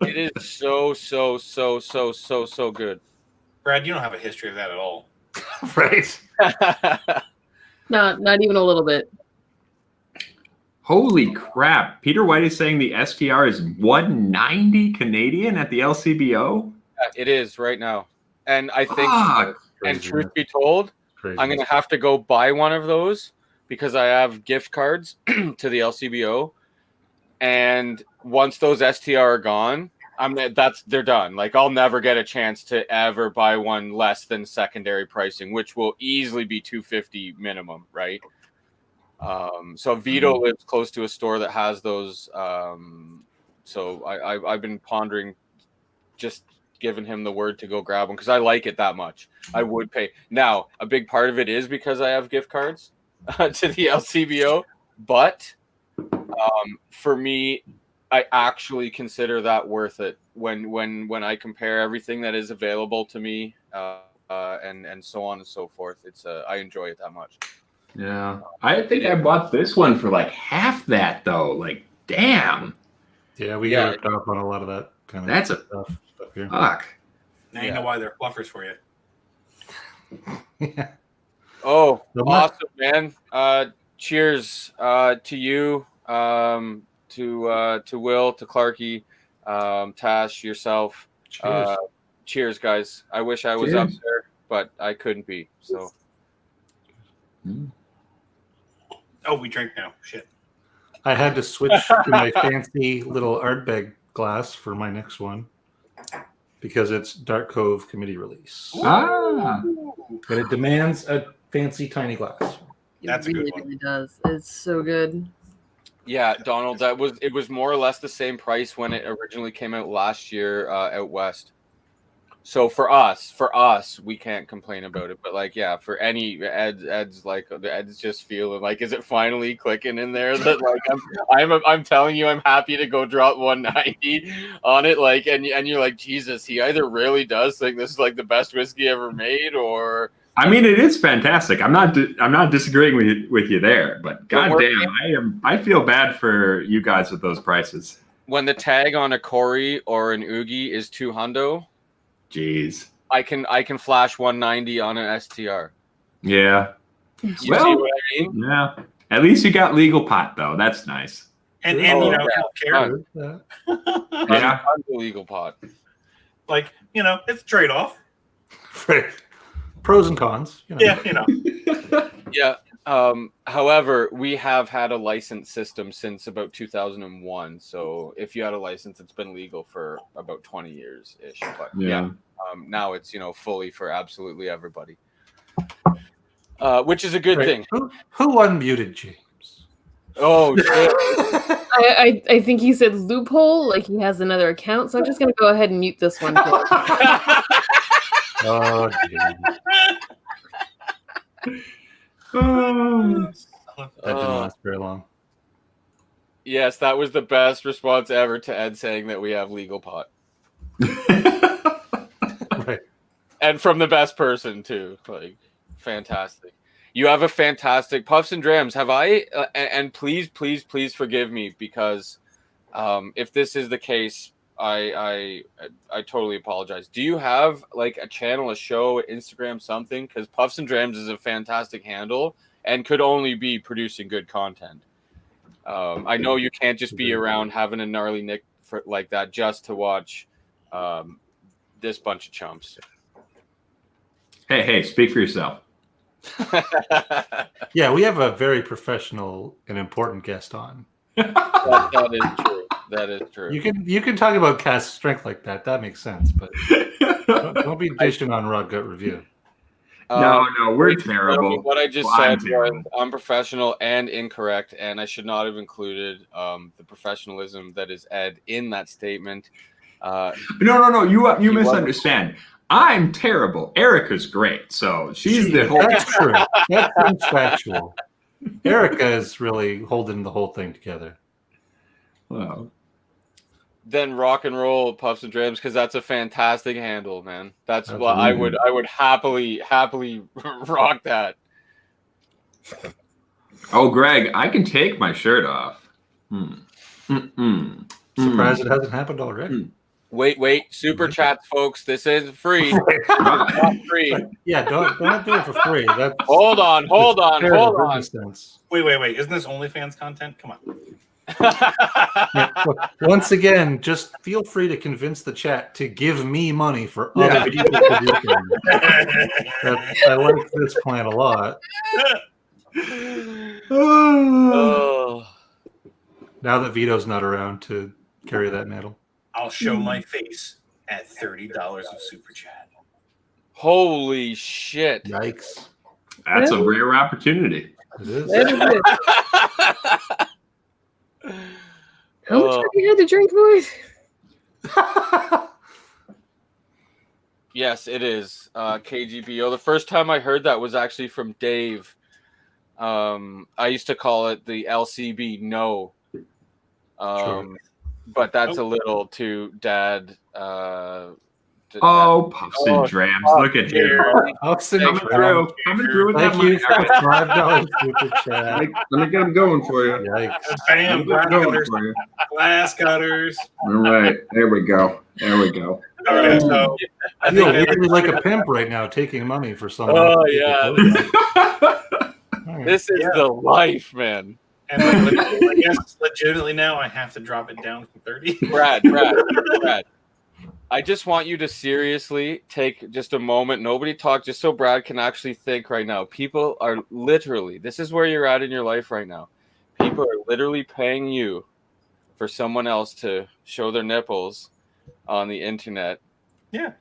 It is so good. Brad, you don't have a history of that at all. Right? Not even a little bit. Holy crap. Peter White is saying the STR is 190 Canadian at the LCBO? It is right now. And I think, Fuck. and truth be told, Crazy. I'm going to have to go buy one of those because I have gift cards to the LCBO. And once those STR are gone, they're done. Like, I'll never get a chance to ever buy one less than secondary pricing, which will easily be $250 minimum, right? So Vito lives close to a store that has those. So I've been pondering just giving him the word to go grab one because I like it that much. I would pay. Now, a big part of it is because I have gift cards to the LCBO, but for me, I actually consider that worth it when I compare everything that is available to me and so on and so forth. It's I enjoy it that much. Yeah. I think I bought this one for like half that, though. Like, damn. Yeah, we Yeah. got ripped off on a lot of that kind of That's a stuff here. fuck. Now you know why they're fluffers for you. Yeah. Oh, No, awesome, man. Cheers to you, to Will, to Clarky, Tash, yourself. Cheers. Cheers, guys. I wish I was up Cheers. there, but I couldn't be. So Oh, we drink now. Shit. I had to switch to my fancy little Ardbeg glass for my next one because it's Dark Cove committee release. Ah. But it demands a fancy tiny glass. It That's a good really, one. really does. It's so good. yeah, Donald, it was more or less the same price when it originally came out last year out west. So for us, we can't complain about it. But like, yeah, for any Ed's like Ed's just feeling like, is it finally clicking in there that like I'm telling you, I'm happy to go drop 190 on it. Like, and you're like, Jesus, he either really does think this is like the best whiskey ever made, or I mean, it is fantastic. I'm not disagreeing with you there, but goddamn, I feel bad for you guys with those prices. When the tag on a Corey or an Oogie is $200, Jeez. I can flash 190 on an STR. Yeah. You see Well, what I mean? yeah. At least you got legal pot though. That's nice. And Oh, you know, yeah. I don't Yeah. care. Yeah. Illegal pot. Like, you know, it's a trade off. Right. Pros and cons. You know. Yeah, you know. Yeah. However, we have had a license system since about 2001. So if you had a license, it's been legal for about 20 years ish. But yeah, now it's fully for absolutely everybody, which is a good Right. thing. Who unmuted James? Oh, shit. I think he said loophole, like he has another account. So I'm just gonna go ahead and mute this one. Too. Oh, James. That didn't last very long. Yes, that was the best response ever to Ed saying that we have legal pot, Right. and from the best person too. Like, fantastic. You have a fantastic Puffs and Drams. Have I? And please, please, please forgive me because if this is the case, I totally apologize. Do you have like a channel, a show, Instagram, something? Because Puffs and Drams is a fantastic handle and could only be producing good content. I know you can't just be around having a gnarly nick like that just to watch this bunch of chumps. Hey, speak for yourself. Yeah, we have a very professional and important guest on. That is true. That is true. You can talk about cast strength like that. That makes sense, but don't be dishing on Raw Gut Review. No, we're terrible. What I just Well, I'm said was terrible. unprofessional and incorrect, and I should not have included the professionalism that is Ed in that statement. No. You misunderstand. I'm terrible. Erica's great, so she's the whole. That's true. That's factual. Erica is really holding the whole thing together. Well, Then rock and roll Puffs and Drams, because that's a fantastic handle, man. That's That's what I amazing. would happily rock that. oh, Greg, I can take my shirt off. Surprised it hasn't happened already. Wait, super chats, folks. This is free. Not free. Yeah, don't do it for free. That's Hold on. resistance. Wait. Isn't this OnlyFans content? Come on. Yeah, look, once again, just feel free to convince the chat to give me money for other people to do things. I like this plan a lot. Oh. Now that Vito's not around to carry that mantle. I'll show my face at $30 of super chat. Holy shit. Yikes. That's a rare opportunity. It is. That is it. How much have you had to drink, boys? Yes, it is. KGBO. The first time I heard that was actually from Dave. I used to call it the LCB no. Sure. But that's a little too dad. Oh, Puffs and Drams. Look at him. Puffs and Coming Drams. through with Thank that you money. for the $5 super chat. Let me get them going for you. Yikes. Bam, glass Going cutters. for you. Glass cutters. All right, there we go. There we go. All right, so I feel weirdly like a pimp right now taking money for someone. Oh, yeah. All right. This is the life, man. and I guess legitimately now I have to drop it down from 30. Brad. I just want you to seriously take just a moment. Nobody talk, just so Brad can actually think right now. People are literally, this is where you're at in your life right now. People are literally paying you for someone else to show their nipples on the internet. Yeah.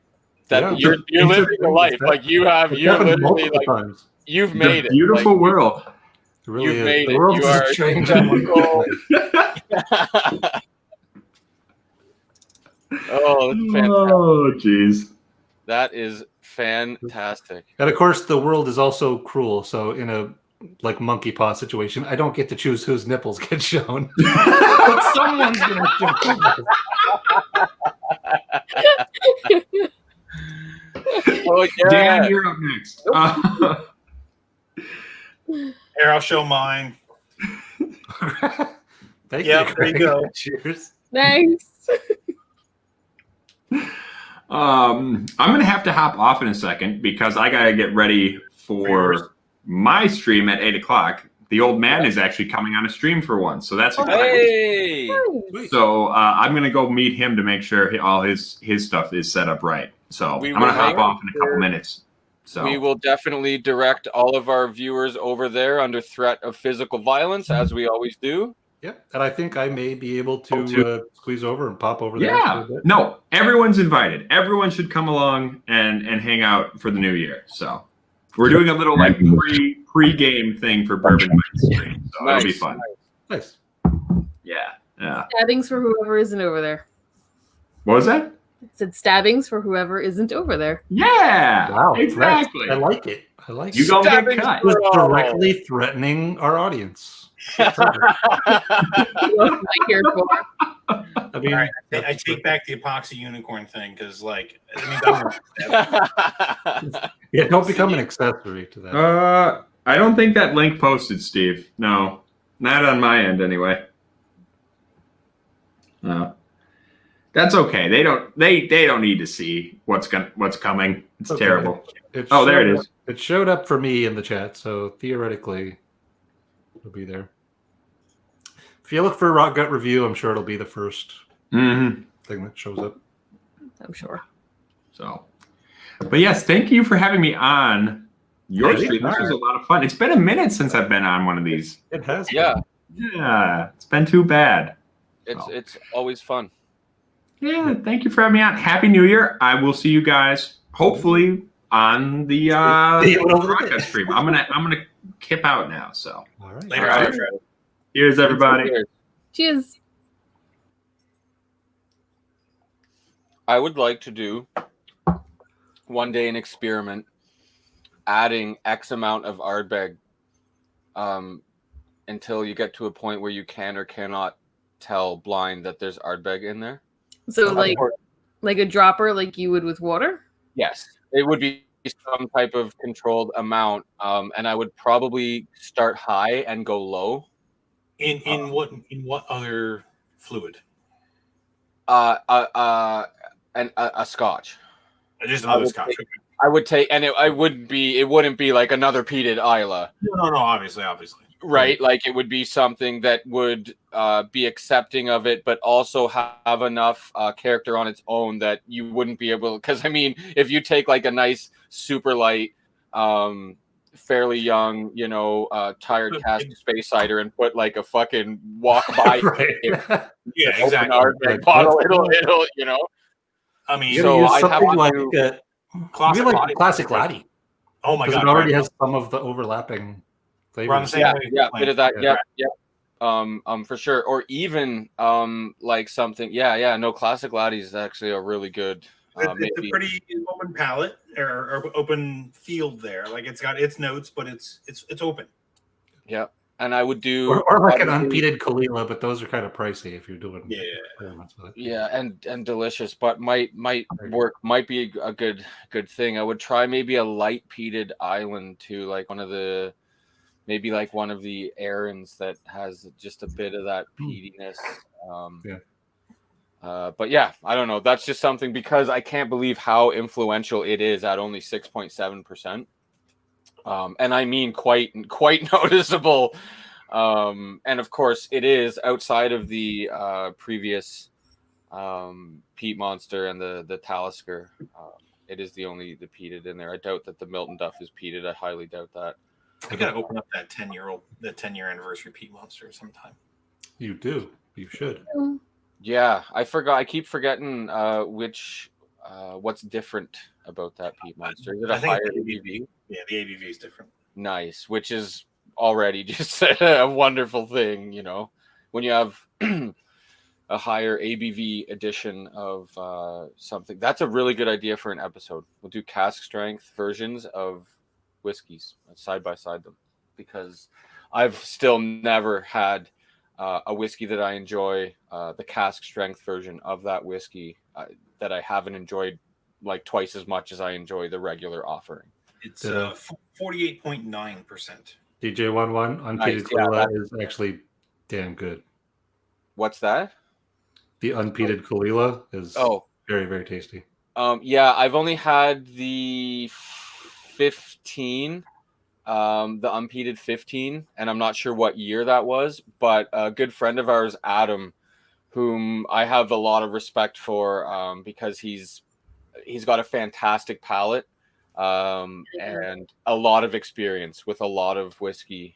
That Yeah. you're living a life. Like you're literally multiple like times. you've The made it. beautiful Like, world. It really You've is. made The it. world You is are a strange a and wonderful place. Oh, that's fantastic. Oh, jeez. That is fantastic. And of course, the world is also cruel. So in a like monkey paw situation, I don't get to choose whose nipples get shown. But someone's gonna show them. Oh yeah. Dan, you're up next. Here, I'll show mine. Thank Yep, you. there you Greg. go. Cheers. Nice. I'm gonna have to hop off in a second because I gotta get ready for my stream at 8:00. The old man is actually coming on a stream for once, so that's exciting. Hey. So I'm gonna go meet him to make sure all his stuff is set up right. So We I'm gonna will hop make off in a couple sure- minutes. So We will definitely direct all of our viewers over there under threat of physical violence, as we always do. Yep. And I think I may be able to squeeze over and pop over there. yeah, For a bit. no, everyone's invited. Everyone should come along and hang out for the new year. So we're doing a little like pre-game thing for Bourbon Bites stream. So it'll be Nice. fun. Nice. Yeah. Stabbings for whoever isn't over there. What was that? I said stabbings for whoever isn't over there. Yeah. Wow. Exactly. I like it. I like You it. gonna get Stabbings cut. for- Just directly threatening our audience. What am I here for? I mean, All right, I take back the epoxy unicorn thing because, like, I mean, yeah, don't become an accessory to that. I don't think that link posted, Steve. No, not on my end anyway. No, that's okay. They don't need to see what's coming. It's Okay. terrible. It Oh, there it showed is. up- It showed up for me in the chat, so theoretically, it'll be there. If you look for Rock Gut Review, I'm sure it'll be the first Mm-hmm. thing that shows up. I'm sure. So, but yes, thank you for having me on your Yeah, stream. This was a lot of fun. It's been a minute since I've been on one of these. It has. Yeah, Yeah, it's been too bad. it's always fun. Yeah, thank you for having me on. Happy New Year. I will see you guys hopefully on the See you over the broadcast stream. I'm gonna kip out now. So All right. later. All right. here's everybody. Cheers. I would like to do one day an experiment adding X amount of Ardbeg until you get to a point where you can or cannot tell blind that there's Ardbeg in there. So like a dropper like you would with water? Yes, it would be some type of controlled amount, and I would probably start high and go low. In what other fluid? A Scotch. Just I another would scotch. take- I would take, and it wouldn't be like another peated Isla, No, obviously. right? Like it would be something that would be accepting of it, but also have enough character on its own that you wouldn't be able. Because I mean, if you take like a nice super light, fairly young, tired cask space cider and put like a fucking walk by Right. Yeah, open exactly. Ardbeg bottle, it'll I mean, You So gotta use I'd have something to like do- classic maybe like Laddie. classic Laddie. Oh my Because god! it already right. has some of the overlapping We're on the flavors. same yeah, way. yeah, bit of that, Yeah. yeah. For sure. Or even like something, no, classic Laddie is actually a really good It's a maybe. pretty open palette or open field there. Like it's got its notes, but it's open. Yeah. And I would do Or like an probably- unpeated Kalila, but those are kind of pricey if you're doing Yeah. experiments with it. Yeah, and delicious, but might work, might be a good thing. I would try maybe a light peated island too, like one of the errands that has just a bit of that peatiness. But yeah, I don't know. That's just something because I can't believe how influential it is at only 6.7%. And I mean quite noticeable. And of course, it is outside of the previous peat monster and the Talisker. It is the peated in there. I doubt that the Milton Duff is peated. I highly doubt that. I gotta open up that 10-year anniversary peat monster sometime. You do. You should. Yeah, I forgot. I keep forgetting what's different about that peat monster. Is it a I think higher it's ABV? Yeah, the ABV is different. Nice, which is already just a wonderful thing, when you have a higher ABV edition of something. That's a really good idea for an episode. We'll do cask strength versions of whiskeys side by side them, because I've still never had a whiskey that I enjoy, the cask strength version of that whiskey that I haven't enjoyed like twice as much as I enjoy the regular offering. It's 48.9%. DJ11 unpeated Nice, yeah, Kalila is actually damn good. What's that? The unpeated Kalila is Oh, very, very tasty. yeah, I've only had the 15, the unpeated 15, and I'm not sure what year that was, but a good friend of ours, Adam, whom I have a lot of respect for, because he's got a fantastic palate, and a lot of experience with a lot of whiskey,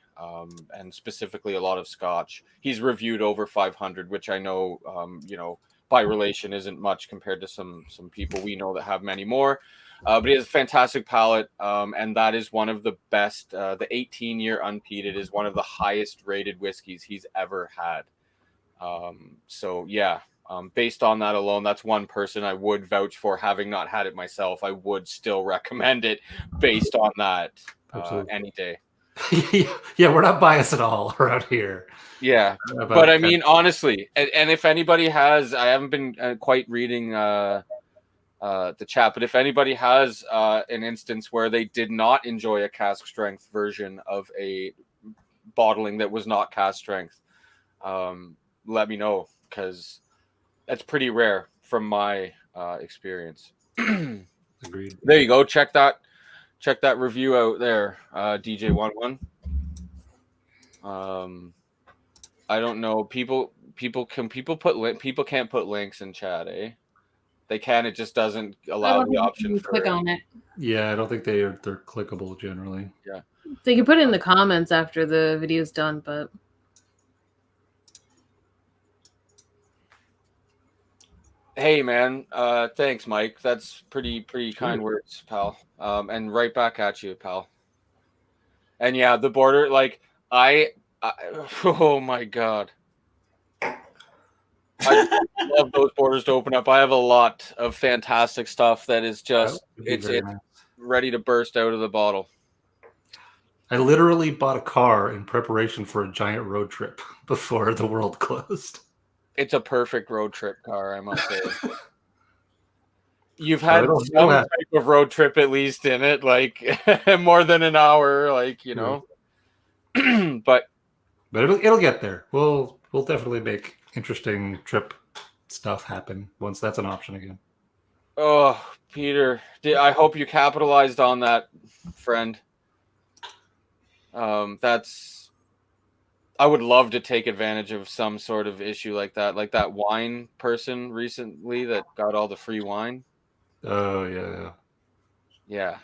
and specifically a lot of Scotch. He's reviewed over 500, which I know, by relation isn't much compared to some people we know that have many more. But he has a fantastic palate, and that is one of the best. The 18-year unpeated is one of the highest rated whiskeys he's ever had. So yeah, based on that alone, that's one person I would vouch for. Having not had it myself, I would still recommend it based on that any day. Yeah, we're not biased at all around here. Yeah, but I mean, honestly, and if anybody has, I haven't been quite reading the chat, but if anybody has an instance where they did not enjoy a cask strength version of a bottling that was not cask strength, let me know, because that's pretty rare from my experience. Agreed. There you go. Check that review out there, DJ11. I don't know. People can't put links in chat, eh? They can. It just doesn't allow the option for click on it. Yeah, I don't think they're clickable generally. Yeah. They can put it in the comments after the video's done, but Hey man, thanks, Mike. That's pretty kind words, pal. And right back at you, pal. And yeah, the border, like I oh my god, I love those borders to open up. I have a lot of fantastic stuff that is just it's ready to burst out of the bottle. I literally bought a car in preparation for a giant road trip before the world closed. It's a perfect road trip car, I must say. You've had some type of road trip at least in it, like more than an hour, like, you know. but it'll get there. We'll definitely make interesting trip stuff happen once that's an option again. Oh, Peter, I hope you capitalized on that, friend. I would love to take advantage of some sort of issue like that wine person recently that got all the free wine. Oh yeah. Yeah.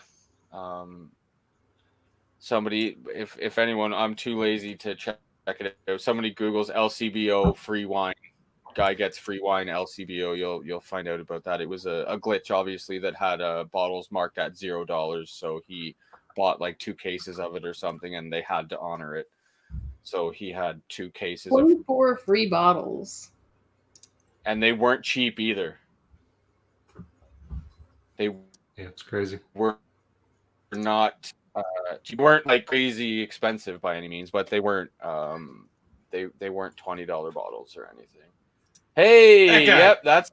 Somebody, if anyone, I'm too lazy to check it out. Somebody Googles LCBO free wine. Guy gets free wine LCBO. You'll find out about that. It was a glitch, obviously, that had bottles marked at $0. So he bought like 2 cases of it or something, and they had to honor it. So he had 2 cases 24 free bottles. And they weren't cheap either. Yeah, it's crazy. Were not cheap. Weren't like crazy expensive by any means, but they weren't they weren't $20 bottles or anything. Hey, yep, that's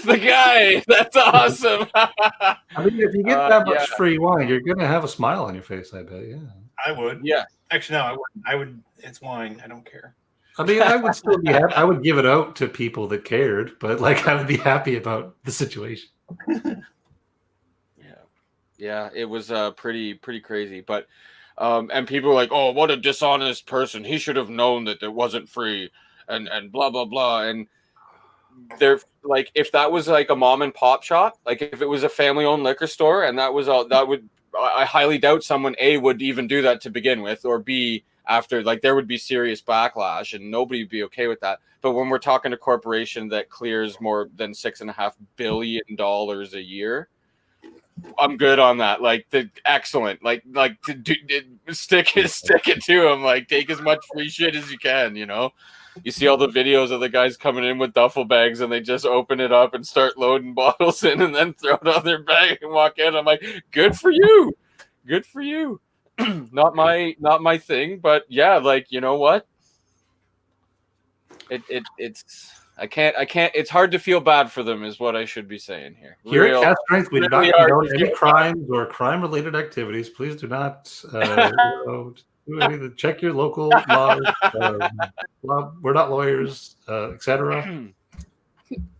the guy. That's awesome. I mean, if you get that much free wine, you're gonna have a smile on your face, I bet. Yeah. I would. Yeah. Actually, no, I wouldn't. I would. It's wine. I don't care. I mean, I would still be happy. I would give it out to people that cared, but like I would be happy about the situation. Yeah, it was pretty crazy. But and people were like, "Oh, what a dishonest person! He should have known that it wasn't free," and blah blah blah. And they're like, if that was like a mom and pop shop, like if it was a family owned liquor store, and that was all, that would, I highly doubt someone A would even do that to begin with, or B after, like there would be serious backlash and nobody would be okay with that. But when we're talking a corporation that clears more than $6.5 billion a year, I'm good on that. Like excellent. Like stick it to him. Like take as much free shit as you can. You know, you see all the videos of the guys coming in with duffel bags and they just open it up and start loading bottles in and then throw it on their bag and walk in. I'm like, good for you. Good for you. not my thing, but yeah, like, you know what? It's I can't. It's hard to feel bad for them, is what I should be saying here. Here at Cast Strength, we do not really hard condone to any feel crimes or crime-related activities. Please do not do anything. Check your local laws. We're not lawyers, etc.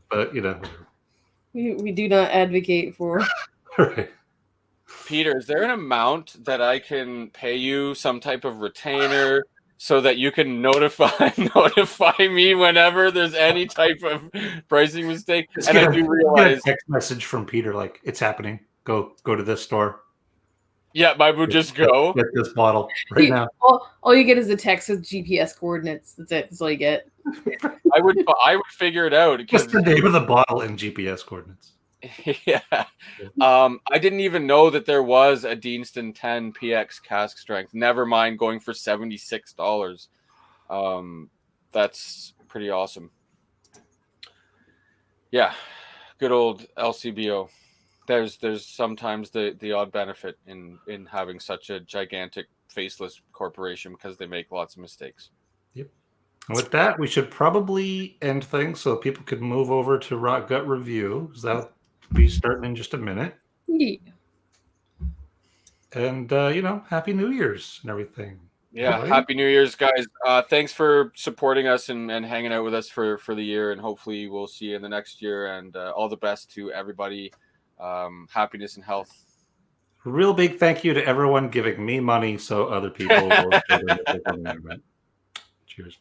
But We do not advocate for. right. Peter, is there an amount that I can pay you, some type of retainer, so that you can notify me whenever there's any type of pricing mistake? And I do Get a realize, text message from Peter like it's happening. Go to this store. yeah, I would just go. Get this bottle right now. All you get is a text with GPS coordinates. That's it. That's all you get. I would figure it out. Just the name of the bottle and GPS coordinates. Yeah. I didn't even know that there was a Deanston 10 PX cask strength. Never mind going for $76. That's pretty awesome. Yeah. Good old LCBO. There's sometimes the odd benefit in having such a gigantic faceless corporation because they make lots of mistakes. Yep. And with that, we should probably end things so people could move over to Rock Gut Review. That'll be starting in just a minute. Yeah. And Happy New Year's and everything. Yeah, Right? Happy New Year's, guys. Thanks for supporting us and hanging out with us for the year, and hopefully we'll see you in the next year, and all the best to everybody. Happiness and health. Real big thank you to everyone giving me money so other people will. Cheers.